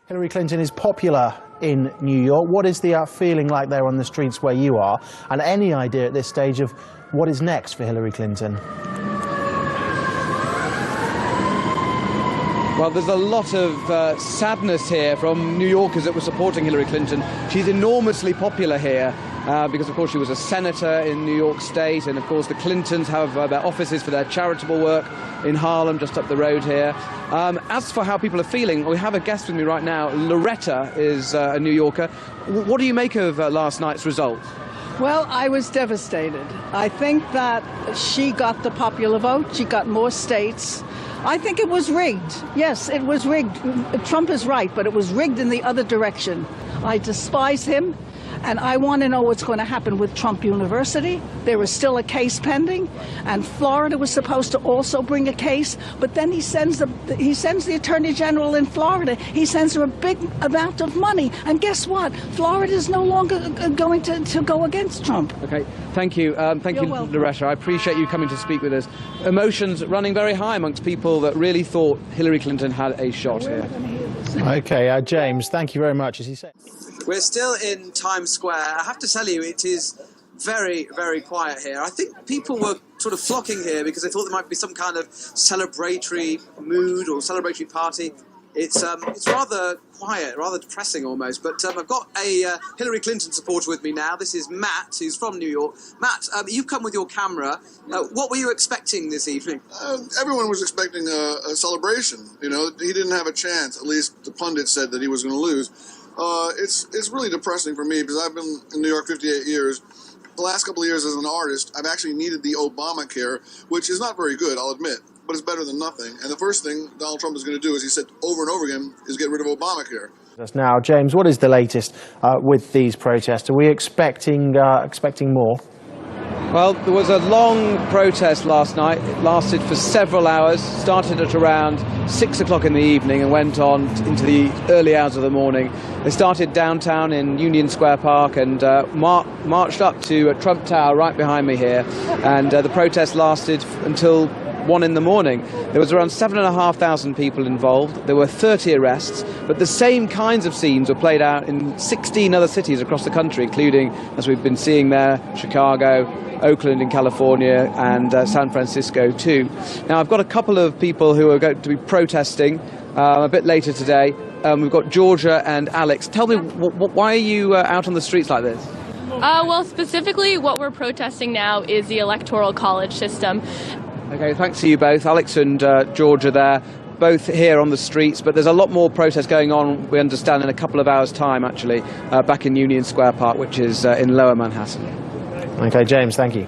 Hillary Clinton is popular in New York. What is the feeling like there on the streets where you are? And any idea at this stage of what is next for Hillary Clinton? Well, there's a lot of sadness here from New Yorkers that were supporting Hillary Clinton. She's enormously popular here because, of course, she was a senator in New York State, and, of course, the Clintons have their offices for their charitable work in Harlem, just up the road here. As for how people are feeling, we have a guest with me right now. Loretta is a New Yorker. What do you make of last night's result? Well, I was devastated. I think that she got the popular vote. She got more states. I think it was rigged. Yes, it was rigged. Trump is right, but it was rigged in the other direction. I despise him, and I want to know what's going to happen with Trump University. There is still a case pending, and Florida was supposed to also bring a case, but then he sends the Attorney General in Florida. He sends her a big amount of money, and guess what? Florida is no longer going to go against Trump. Okay, thank you. Thank you, Loretta. I appreciate you coming to speak with us. Emotions running very high amongst people that really thought Hillary Clinton had a shot here. Okay, James, thank you very much. As he said, we're still in Times Square. I have to tell you, it is very, very quiet here. I think people were sort of flocking here because they thought there might be some kind of celebratory mood or celebratory party. It's rather quiet, rather depressing almost. But I've got a Hillary Clinton supporter with me now. This is Matt, who's from New York. Matt, you've come with your camera. What were you expecting this evening? Everyone was expecting a celebration. You know, he didn't have a chance. At least the pundits said that he was going to lose. It's really depressing for me because I've been in New York 58 years. The last couple of years as an artist, I've actually needed the Obamacare, which is not very good, I'll admit, but it's better than nothing. And the first thing Donald Trump is going to do, as he said over and over again, is get rid of Obamacare. now, James, what is the latest with these protests? Are we expecting more? Well, there was a long protest last night. It lasted for several hours, started at around 6 o'clock in the evening and went on into the early hours of the morning. They started downtown in Union Square Park and marched up to Trump Tower right behind me here. And the protest lasted until 1 in the morning. There was around 7,500 people involved. There were 30 arrests, but the same kinds of scenes were played out in 16 other cities across the country, including, as we've been seeing there, Chicago, Oakland in California, and San Francisco too. Now, I've got a couple of people who are going to be protesting a bit later today. We've got Georgia and Alex. Tell me, why are you out on the streets like this? Well, specifically what we're protesting now is the Electoral College system. Okay, thanks to you both, Alex and Georgia there, both here on the streets, but there's a lot more protest going on, we understand, in a couple of hours' time, actually, back in Union Square Park, which is in Lower Manhattan. Okay, James, thank you.